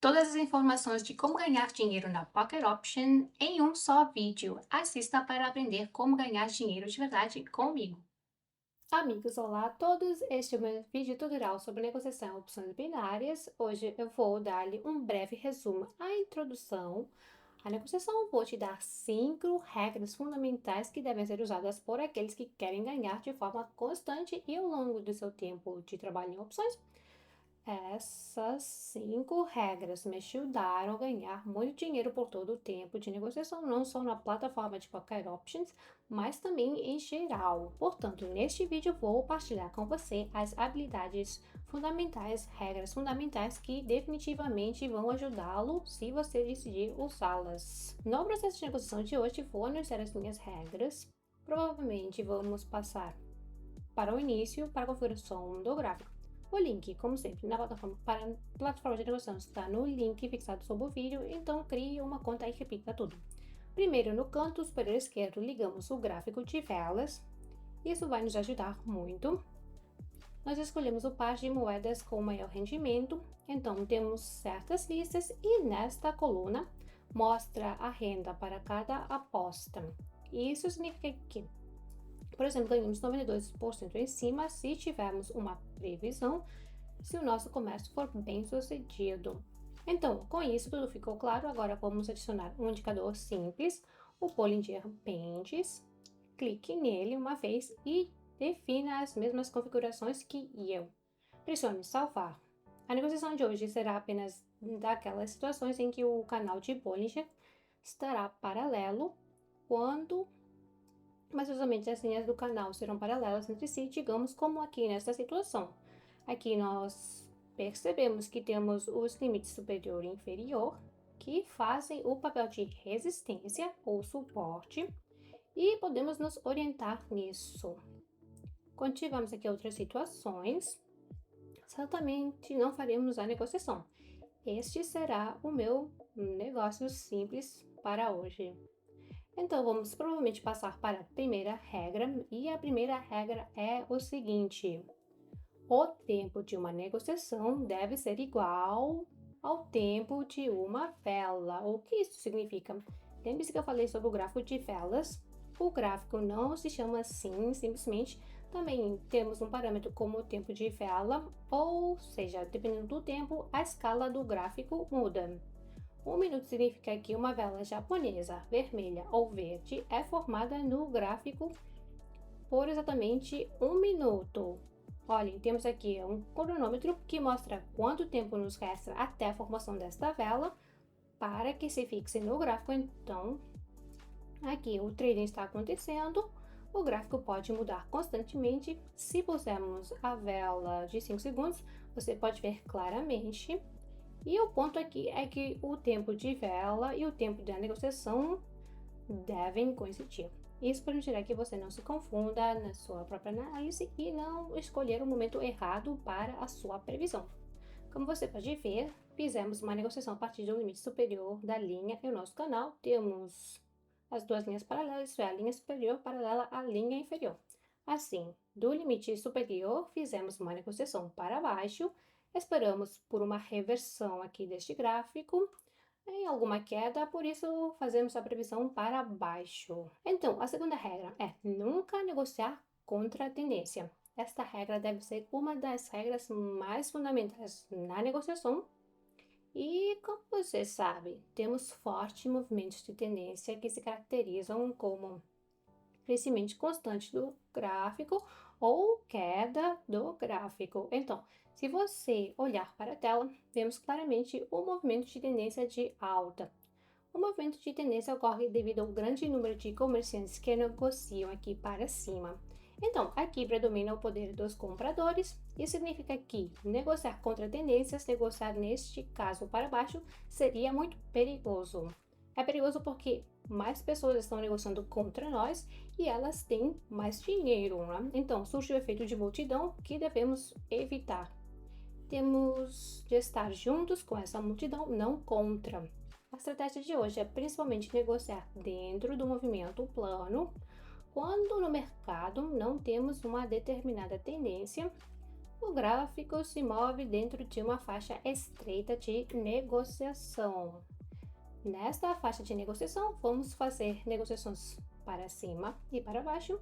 Todas as informações de como ganhar dinheiro na Pocket Option em um só vídeo. Assista para aprender como ganhar dinheiro de verdade comigo. Amigos, olá a todos! Este é o meu vídeo tutorial sobre negociação em opções binárias. Hoje eu vou dar-lhe um breve resumo à introdução à negociação. Vou te dar 5 regras fundamentais que devem ser usadas por aqueles que querem ganhar de forma constante e ao longo do seu tempo de trabalho em opções. Essas 5 regras me ajudaram a ganhar muito dinheiro por todo o tempo de negociação, não só na plataforma de Pocket Options, mas também em geral. Portanto, neste vídeo vou partilhar com você as habilidades fundamentais, regras fundamentais que definitivamente vão ajudá-lo se você decidir usá-las. No processo de negociação de hoje, vou anunciar as minhas regras. Provavelmente vamos passar para o início, para a configuração do gráfico. O link, como sempre, na plataforma de negociação está no link fixado sob o vídeo, então crie uma conta e repita tudo. Primeiro, no canto superior esquerdo, ligamos o gráfico de velas. Isso vai nos ajudar muito. Nós escolhemos o par de moedas com maior rendimento, então temos certas listas e nesta coluna mostra a renda para cada aposta. Isso significa que, por exemplo, ganhamos 92% em cima se tivermos uma previsão, se o nosso comércio for bem sucedido. Então, com isso tudo ficou claro, agora vamos adicionar um indicador simples, o Bollinger Bands. Clique nele uma vez e defina as mesmas configurações que eu. Pressione salvar. A negociação de hoje será apenas daquelas situações em que o canal de Bollinger estará paralelo quando mas usualmente as linhas do canal serão paralelas entre si, digamos como aqui nesta situação. Aqui nós percebemos que temos os limites superior e inferior, que fazem o papel de resistência ou suporte, e podemos nos orientar nisso. Quando tivermos aqui outras situações, certamente não faremos a negociação. Este será o meu negócio simples para hoje. Então, vamos provavelmente passar para a primeira regra, e a primeira regra é o seguinte: o tempo de uma negociação deve ser igual ao tempo de uma vela. O que isso significa? Lembre-se que eu falei sobre o gráfico de velas. O gráfico não se chama assim, simplesmente também temos um parâmetro como o tempo de vela, ou seja, dependendo do tempo, a escala do gráfico muda. 1 minuto significa que uma vela japonesa, vermelha ou verde, é formada no gráfico por exatamente 1 minuto. Olhem, temos aqui um cronômetro que mostra quanto tempo nos resta até a formação desta vela para que se fixe no gráfico. Então, aqui o trading está acontecendo, o gráfico pode mudar constantemente. Se pusermos a vela de 5 segundos, você pode ver claramente. E o ponto aqui é que o tempo de vela e o tempo da negociação devem coincidir. Isso permitirá que você não se confunda na sua própria análise e não escolher o momento errado para a sua previsão. Como você pode ver, fizemos uma negociação a partir do limite superior da linha em nosso canal. Temos as duas linhas paralelas, isso é, a linha superior paralela à linha inferior. Assim, do limite superior, fizemos uma negociação para baixo. Esperamos por uma reversão aqui deste gráfico, em alguma queda, por isso fazemos a previsão para baixo. Então, a segunda regra é nunca negociar contra a tendência. Esta regra deve ser uma das regras mais fundamentais na negociação. E, como você sabe, temos fortes movimentos de tendência que se caracterizam como crescimento constante do gráfico ou queda do gráfico. Então, se você olhar para a tela, vemos claramente o movimento de tendência de alta. O movimento de tendência ocorre devido ao grande número de comerciantes que negociam aqui para cima. Então, aqui predomina o poder dos compradores. Isso significa que negociar contra tendências, negociar neste caso para baixo, seria muito perigoso. É perigoso porque mais pessoas estão negociando contra nós e elas têm mais dinheiro, né? Então, surge o efeito de multidão que devemos evitar. Temos de estar juntos com essa multidão, não contra. A estratégia de hoje é principalmente negociar dentro do movimento plano, quando no mercado não temos uma determinada tendência, O gráfico se move dentro de uma faixa estreita de negociação. Nesta faixa de negociação, vamos fazer negociações para cima e para baixo,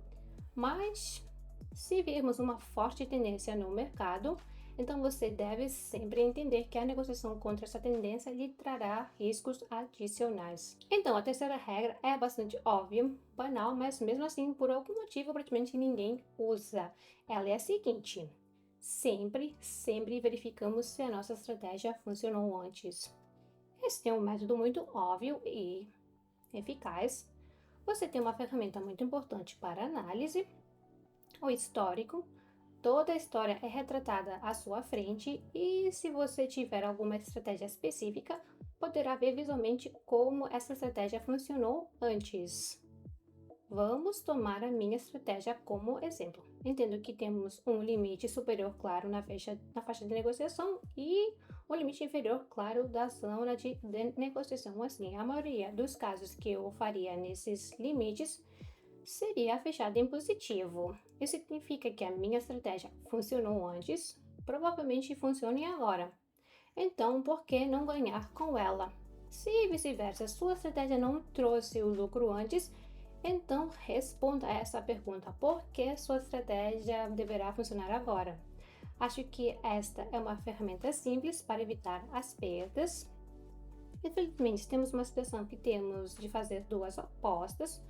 mas se virmos uma forte tendência no mercado, então você deve sempre entender que a negociação contra essa tendência lhe trará riscos adicionais. Então, a terceira regra é bastante óbvia, banal, mas mesmo assim, por algum motivo, praticamente ninguém usa. Ela é a seguinte: sempre verificamos se a nossa estratégia funcionou antes. Esse é um método muito óbvio e eficaz. Você tem uma ferramenta muito importante para análise, o histórico. Toda a história é retratada à sua frente e, se você tiver alguma estratégia específica, poderá ver visualmente como essa estratégia funcionou antes. Vamos tomar a minha estratégia como exemplo. Entendo que temos um limite superior claro na faixa de negociação e um limite inferior claro da zona de negociação. Assim, a maioria dos casos que eu faria nesses limites seria fechada em positivo. Isso significa que a minha estratégia funcionou antes, provavelmente funcione agora. Então, por que não ganhar com ela? Se vice-versa, sua estratégia não trouxe o lucro antes, então responda a essa pergunta: por que sua estratégia deverá funcionar agora? Acho que esta é uma ferramenta simples para evitar as perdas. Infelizmente, temos uma situação que temos de fazer duas apostas.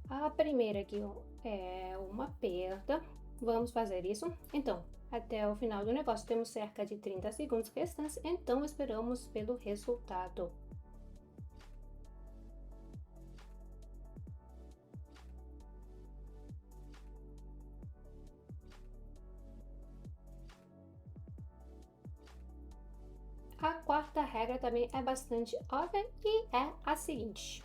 A primeira aqui é uma perda. Vamos fazer isso. Então, até o final do negócio temos cerca de 30 segundos restantes, então esperamos pelo resultado. A quarta regra também é bastante óbvia e é a seguinte: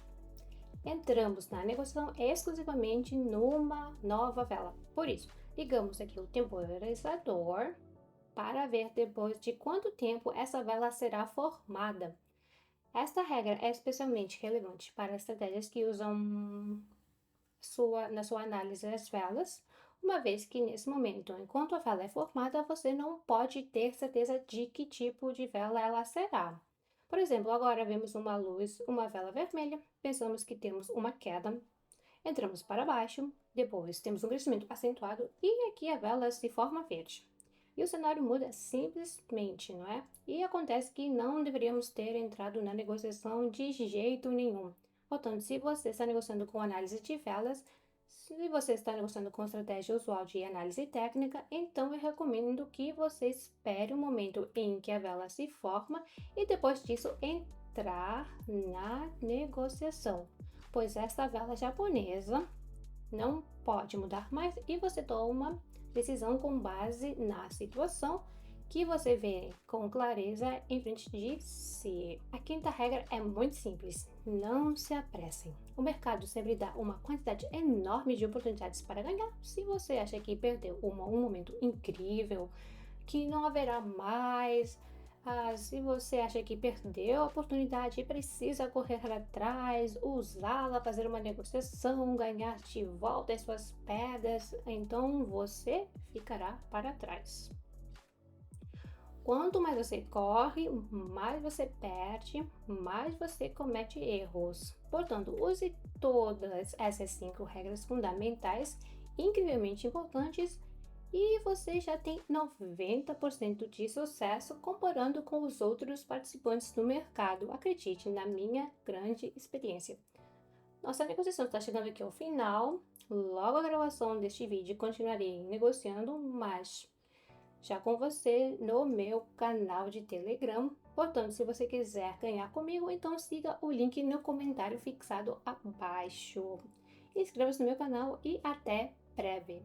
entramos na negociação exclusivamente numa nova vela. Por isso, ligamos aqui o temporizador para ver depois de quanto tempo essa vela será formada. Esta regra é especialmente relevante para estratégias que usam na sua análise das velas, uma vez que nesse momento, enquanto a vela é formada, você não pode ter certeza de que tipo de vela ela será. Por exemplo, agora vemos uma luz, uma vela vermelha, pensamos que temos uma queda, entramos para baixo, depois temos um crescimento acentuado e aqui a vela se forma verde. E o cenário muda simplesmente, não é? E acontece que não deveríamos ter entrado na negociação de jeito nenhum. Portanto, se você está negociando com análise de velas, se você está negociando com estratégia usual de análise técnica, então eu recomendo que você espere o momento em que a vela se forma e depois disso entrar na negociação, pois esta vela japonesa não pode mudar mais e você toma decisão com base na situação que você vê com clareza em frente de si. A quinta regra é muito simples: não se apressem. O mercado sempre dá uma quantidade enorme de oportunidades para ganhar. Se você acha que perdeu um momento incrível, que não haverá mais, se você acha que perdeu a oportunidade e precisa correr atrás, usá-la, fazer uma negociação, ganhar de volta as suas perdas, então você ficará para trás. Quanto mais você corre, mais você perde, mais você comete erros. Portanto, use todas essas 5 regras fundamentais, incrivelmente importantes, e você já tem 90% de sucesso comparando com os outros participantes do mercado. Acredite, na minha grande experiência. Nossa negociação está chegando aqui ao final. Logo a gravação deste vídeo continuarei negociando, mas já com você no meu canal de Telegram. Portanto, se você quiser ganhar comigo, então siga o link no comentário fixado abaixo. Inscreva-se no meu canal e até breve!